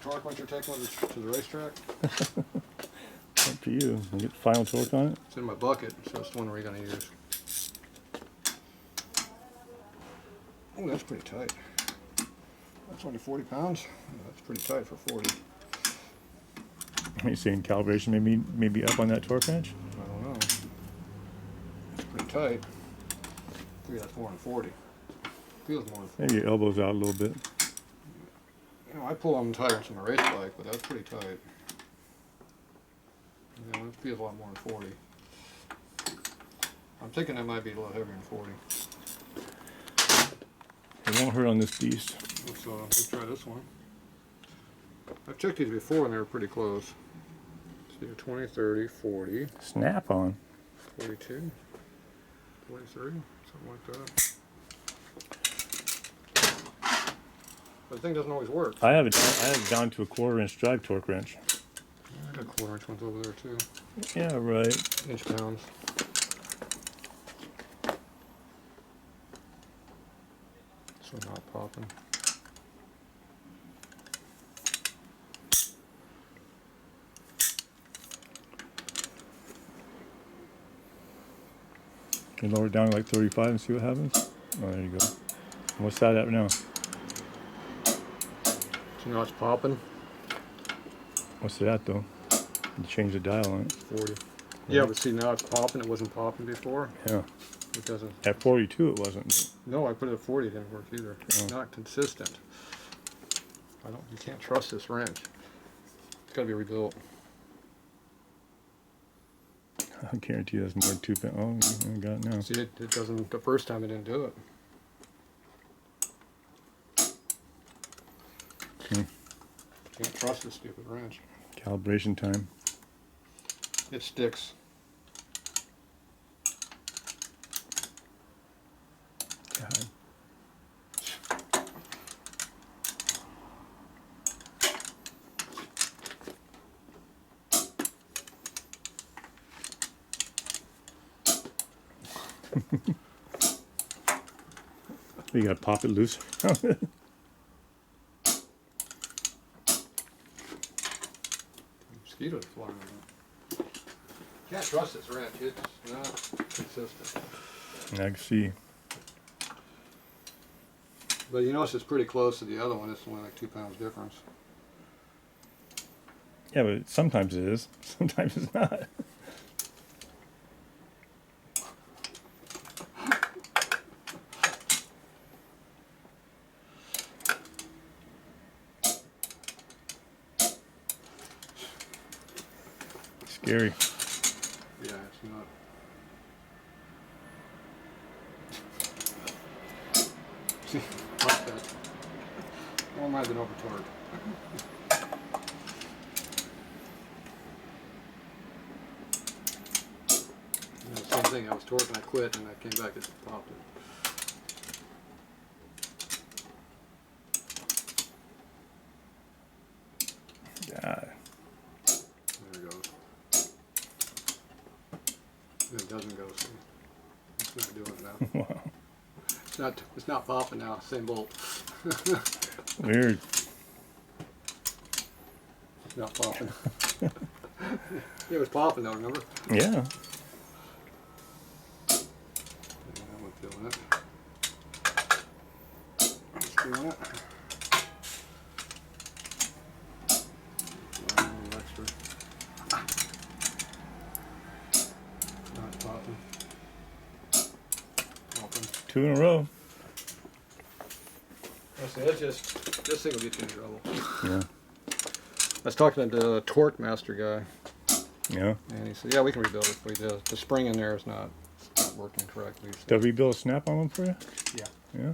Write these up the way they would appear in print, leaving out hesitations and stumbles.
torque wrench you're taking with it to the racetrack? Up to you. You get final torque on it? It's in my bucket, so it's the one we're going to use. Oh, that's pretty tight. That's only 40 pounds. Yeah, that's pretty tight for 40. Are you saying calibration maybe up on that torque wrench? I don't know. It's pretty tight. I think that's more than 40. Feels more than 40. Maybe your elbow's out a little bit. You know, I pull them tighter on my race bike, but that's pretty tight. Yeah, it feels a lot more than 40. I'm thinking that might be a little heavier than 40. It won't hurt on this beast. So let's try this one. I've checked these before and they were pretty close. So 20, 30, 40. Snap on. 42, 43, something like that. But the thing doesn't always work. I have it down to a 1/4 inch drive torque wrench. I got 1/4 inch ones over there too. Yeah, right. Inch pounds. So not popping. Can you lower it down to like 35 and see what happens? Oh, there you go. What's that at now? So you know it's popping? What's it at though? You change the dial on it. 40. Yeah, but see now it's popping. It wasn't popping before. Yeah. It doesn't. At 42 it wasn't. No, I put it at 40. It didn't work either. It's not consistent. You can't trust this wrench. It's got to be rebuilt. I guarantee that's more than 2 pounds. Oh, you got it now. See, it doesn't. The first time it didn't do it. Can't trust this stupid wrench. Calibration time. It sticks. God. You gotta pop it loose. Mosquitoes flying around. Can't trust this wrench. It's not consistent. I can see. But you notice it's pretty close to the other one. It's only like 2 pounds difference. Yeah, but sometimes it is. Sometimes it's not. Scary. Yeah, it's not. See, like that. More might have been over torque. Same thing. I was torquing, I quit, and I came back and popped it. God. There it goes. It doesn't go. See, it's not doing it now. Wow. It's not popping now. Same bolt. Weird. It's not popping. It was popping though. Remember? Yeah. I'm feeling it. Just feeling it. A little extra. Not popping. Popping. 2 in a row. That's just, this thing will get you in trouble. Yeah. I was talking to the torque master guy, Yeah. and he said, "Yeah, we can rebuild it for you. The spring in there is not working correctly." So. Did we build a snap on one for you? Yeah. Yeah.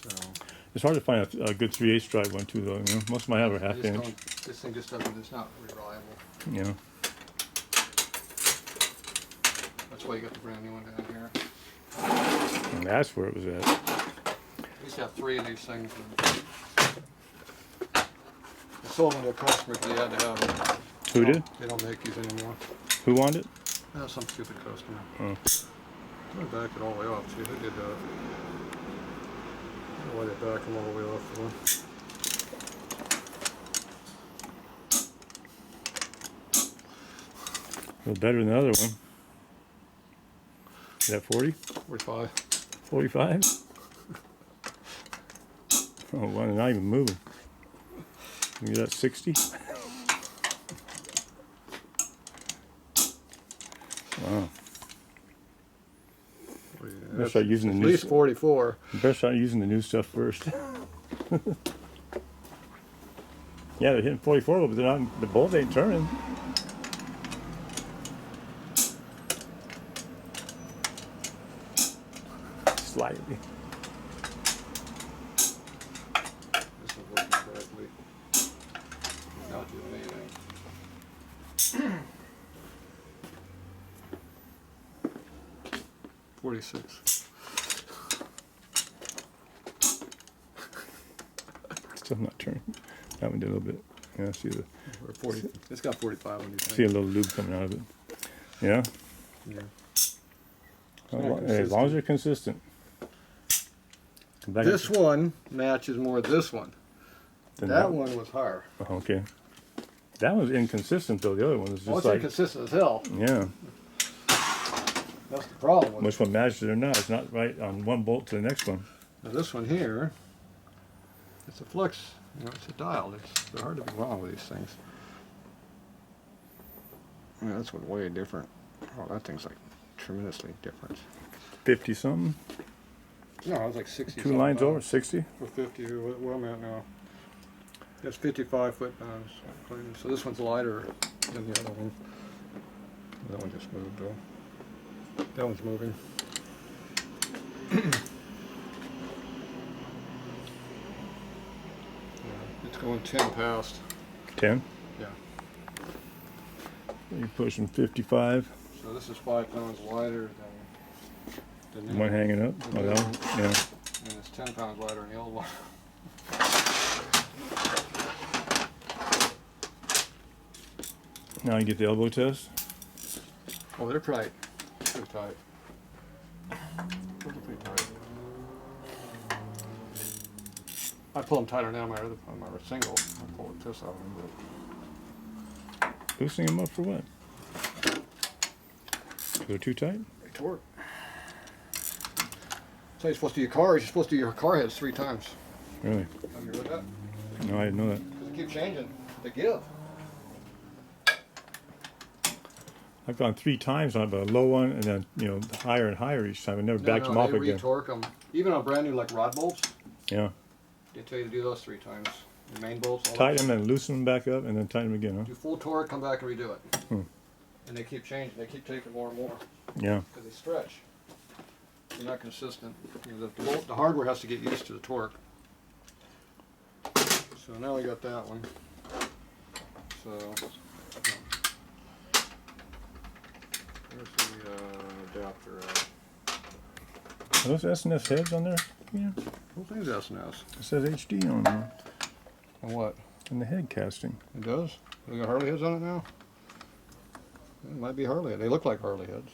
So It's hard to find a good 3/8 drive one too, though. You know, most of mine have a half inch. This thing just doesn't. It's not reliable. You know. That's why you got the brand new one down here. And that's where it was at. We used to have 3 of these things. I sold them to a customer because they had to have them. Who did? They don't make these anymore. Who wanted it? Some stupid customer. Oh. I'm gonna back it all the way off. See who did that. why they back them all the way off for. A little better than the other one. Is that 40? 45. 45? Oh, wow, they're not even moving. Maybe that's 60? Wow. Better start using the At new least 44. You better start using the new stuff first. Yeah, they're hitting 44, but they're not, the bolt ain't turning. Slightly. This is working correctly. Not doing anything. 46. Still not turning. That one did a little bit. Yeah, I see the Or 40. It's got 45 on these see a things. little lube coming out of it. Yeah. Yeah. As long as they're consistent. Back This one matches more this one. then That one was higher. Okay. That one's inconsistent though. The other one was Well, just it's like inconsistent as hell. yeah. That's the problem with it. Which one matches it or not? It's not right on one bolt to the next one. Now this one here, it's a flux. You know, it's a dial. They're hard to be wrong with these things. Yeah, that's one way different. Oh, that thing's like tremendously different. 50 something. No, it was like 60. Two lines over 60. Or 50, where I'm at now. That's 55 foot-pounds. So this one's lighter than the other one. That one just moved though. That one's moving. Yeah, it's going 10 past. 10. Yeah. You're pushing 55. So this is 5 pounds lighter than the One hanging up. Oh, that one? Yeah. and it's 10 pounds lighter than the old one. Now you get the elbow test. Oh, they're tight. They're tight. Those are pretty tight. I pull them tighter now on my single. I pull the piss out of them, but Loosening them up for what? They're too tight? they torque. So you're supposed to do your car. You're supposed to do your car heads 3 times. Really? Have you heard that? No, I didn't know that. Because they keep changing. They give. I've gone 3 times on it, but a low one and then, higher and higher each time. I never backed them off they again. retorque them. Even on brand new like rod bolts, Yeah. they tell you to do those 3 times. The main bolts. all Tighten that. them and loosen them back up and then tighten them again, Do full torque, come back and redo it. Hmm. And they keep changing. They keep taking more and more huh? Yeah. because they stretch. They're not consistent. The hardware has to get used to the torque. So now we got that one. So where's the adapter at? Are those S&S heads on there? Yeah. Whole thing's S&S. It says HD on them. And what? And the head casting. It does? They got Harley heads on it now? It might be Harley. They look like Harley heads.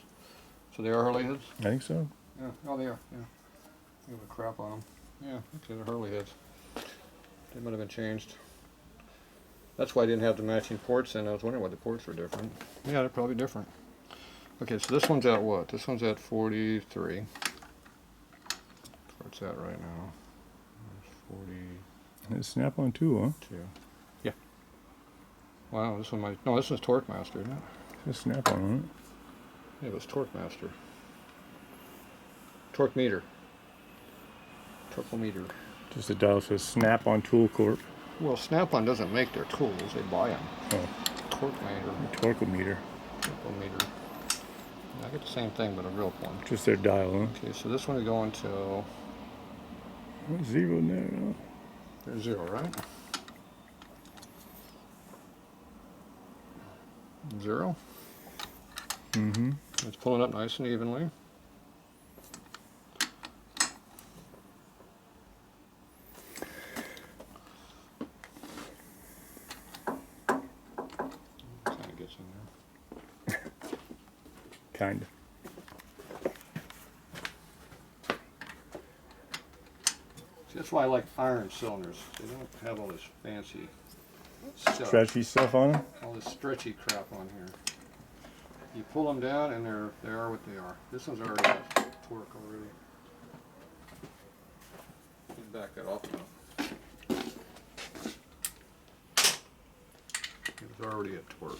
So they are Harley heads? I think so. Yeah. Oh, they are. Yeah. Give a crap on them. Yeah. Okay, they're Harley heads. They might have been changed. That's why I didn't have the matching ports in. I was wondering why the ports were different. Yeah, they're probably different. Okay, so this one's at what? This one's at 43. Where it's at right now? It's 42. It's snap-on too, huh? Yeah. Wow, this one might. No, this one's Torque Master, isn't it? It's snap-on on it. Yeah, it was Torque Master. Torque meter. Torque meter. Just a dial says Snap-on Tool Corp. Well, Snap-on doesn't make their tools; they buy them. Oh, Torque meter. Torque-o-meter. Torque meter. Yeah, I get the same thing, but a real one. Just their dial, huh? Okay, so this one is going to Zero there. there's 0, right? 0. Mm-hmm. It's pulling up nice and evenly. Kind of gets in there. Kinda. That's why I like iron cylinders. They don't have all this fancy stuff. Stretchy stuff on them. All this stretchy crap on here. You pull them down and they are what they are. This one's already got torque already. Let me back that off now. It's already at torque.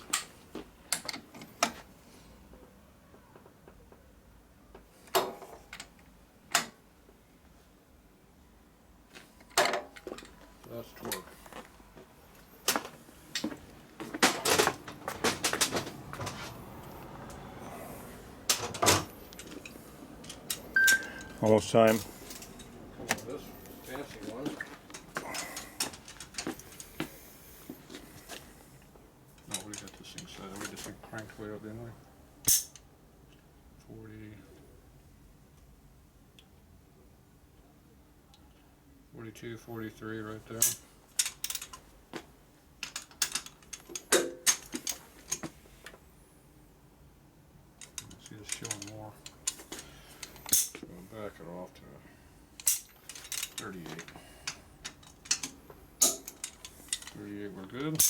That's torque. Almost time. Come on, this fancy one. No, we got this thing set. We just cranked way up, didn't we? 40. 42, 43 right there. See this showing more. So we'll back it off to 38. 38, we're good.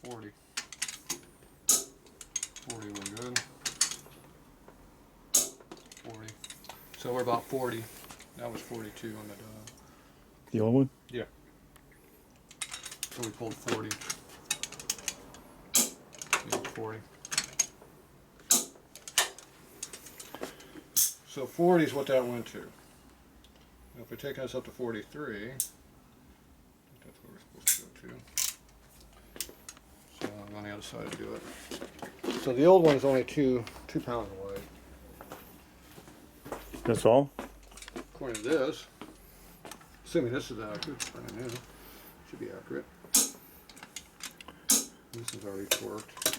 40. 40, we're good. 40. So we're about 40. That was 42 on the dial. The old one? Yeah. So we pulled 40. Yeah, 40. So 40 is what that went to. Now if we take us up to 43, I think that's where we're supposed to go to. So I'm on the other side to do it. So the old one is only two pounds away. That's all? According to this, assuming this is accurate, it's brand new, should be accurate. This is already torqued.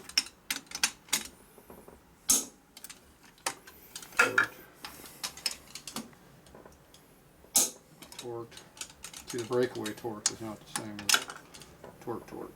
Torqued. See, the breakaway torque is not the same as torque.